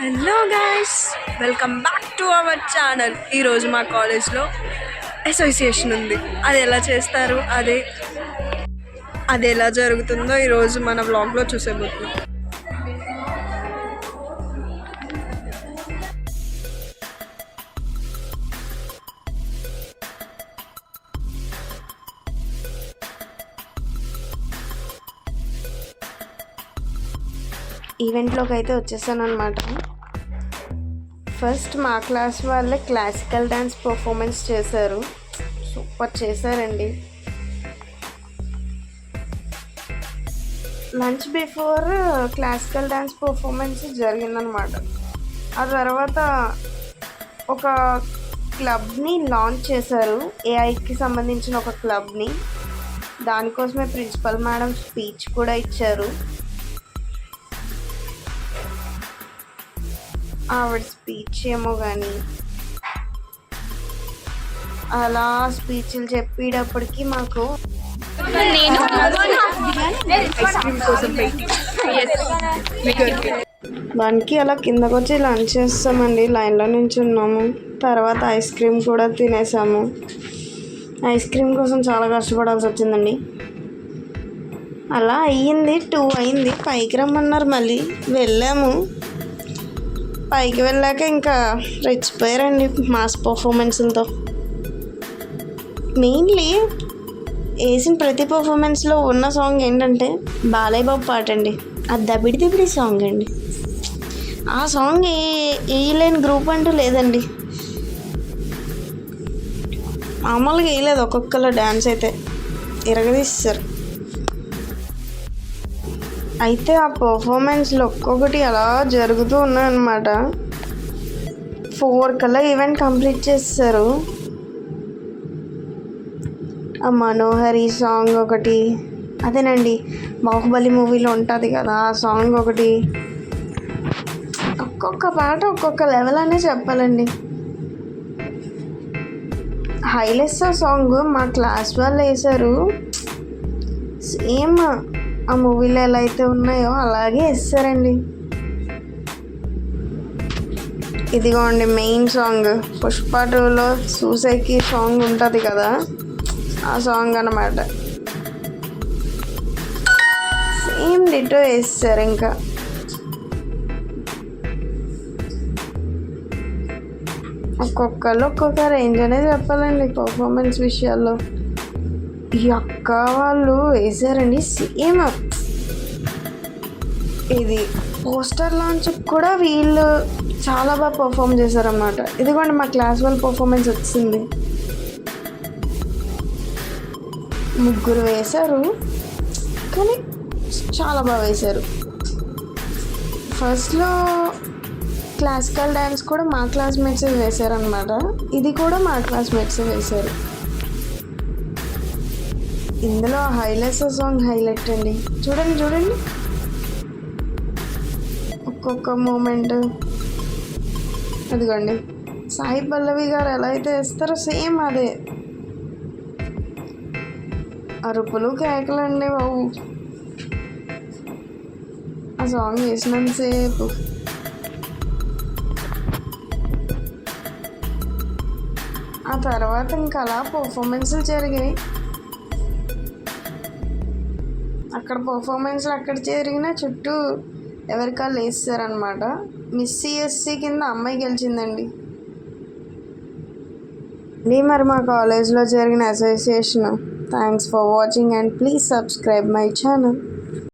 Hello guys, welcome back to our channel. ఈరోజు మా కాలేజ్లో అసోసియేషన్ ఉంది. అది ఎలా చేస్తారు, అది ఎలా జరుగుతుందో ఈరోజు మన వ్లాగ్లో చూసేబోతున్నాం. ఈవెంట్లోకి అయితే వచ్చేసాను అనమాట. ఫస్ట్ మా క్లాస్ వాళ్ళే క్లాసికల్ డ్యాన్స్ పర్ఫార్మెన్స్ చేశారు. సూపర్ చేశారండి. Lunch before classical dance performance జరిగిందనమాట. ఆ తర్వాత ఒక క్లబ్ని లాంచ్ చేశారు, ఏఐకి సంబంధించిన ఒక క్లబ్ని. దానికోసమే ప్రిన్సిపల్ మేడం స్పీచ్ కూడా ఇచ్చారు. ఆవిడ స్పీచ్ ఏమో కానీ అలా స్పీచ్లు చెప్పేటప్పటికి మాకు దానికి అలా కిందకు వచ్చి లంచ్ చేస్తామండి. లైన్లో నుంచి ఉన్నాము. తర్వాత ఐస్ క్రీమ్ కూడా తినేసాము. ఐస్ క్రీమ్ కోసం చాలా కష్టపడాల్సి వచ్చిందండి. అలా అయ్యింది. 2 అయింది. పైకి రమ్మన్నారు, మళ్ళీ వెళ్ళాము. పైకి వెళ్ళాక ఇంకా రెచ్చిపోయారండి మాస్ పర్ఫార్మెన్స్లతో. మెయిన్లీ వేసిన ప్రతి పర్ఫార్మెన్స్లో ఉన్న సాంగ్ ఏంటంటే బాలయ్య బాబు పాట అండి. అది దబిడి సాంగ్ అండి. ఆ సాంగ్ వేయలేని గ్రూప్ అంటూ లేదండి. మామూలుగా వేయలేదు. ఒక్కొక్కరు డ్యాన్స్ అయితే ఇరగదీస్తారు. అయితే ఆ పర్ఫార్మెన్స్లో ఒక్కొక్కటి అలా జరుగుతూ ఉన్నాయన్నమాట. 4 కల్లా ఈవెంట్ కంప్లీట్ చేస్తారు. ఆ మనోహరి సాంగ్ ఒకటి, అదేనండి బాహుబలి మూవీలో ఉంటుంది కదా ఆ సాంగ్ ఒకటి. ఒక్కొక్క పాట ఒక్కొక్క లెవెల్ అనే చెప్పాలండి. హైలెస్ సాంగ్ మా క్లాస్ వాళ్ళు వేశారు. సేమ్ ఆ మూవీలో ఎలా అయితే ఉన్నాయో అలాగే వేస్తారండి. ఇదిగోండి మెయిన్ సాంగ్ పుష్ప 2లో సూసైకి సాంగ్ ఉంటుంది కదా, ఆ సాంగ్ అన్నమాట. సేమ్ డిటో వేస్తారు. ఇంకా ఒక్కొక్కరు ఒక్కొక్క రేంజ్ అనేది చెప్పాలండి పర్ఫార్మెన్స్ విషయాల్లో. ఈ అక్క వాళ్ళు వేసారండి సేమ్. ఇది పోస్టర్ లాంచ్ కూడా వీళ్ళు చాలా బాగా పర్ఫామ్ చేశారన్నమాట. ఇదిగోండి మా క్లాస్ వాళ్ళ పర్ఫార్మెన్స్ వచ్చింది. 3 వేశారు కానీ చాలా బాగా వేశారు. ఫస్ట్లో క్లాసికల్ డ్యాన్స్ కూడా మా క్లాస్మేట్స్ వేశారనమాట. ఇది కూడా మా క్లాస్మేట్స్ వేశారు. ఇందులో హైలైట్స్ సాంగ్ హైలైట్ అండి. చూడండి ఒక్కొక్క మూమెంట్. అదిగోండి సాయి పల్లవి గారు ఎలా అయితే వేస్తారో సేమ్ అదే. అరుపులు కేకలు అండి బాబు. ఆ సాంగ్ వేసినంతసేపు ఆ తర్వాత ఇంకా అలా పర్ఫార్మెన్స్లు జరిగాయి. అక్కడ పర్ఫార్మెన్స్లు అక్కడ జరిగిన చుట్టూ ఎవరికాళ్ళు వేస్తారనమాట. మిస్ సిఎస్సి కింద అమ్మాయి గెలిచిందండి. ఇది మరి మా కాలేజ్లో జరిగిన association. Thanks for watching and please subscribe my channel.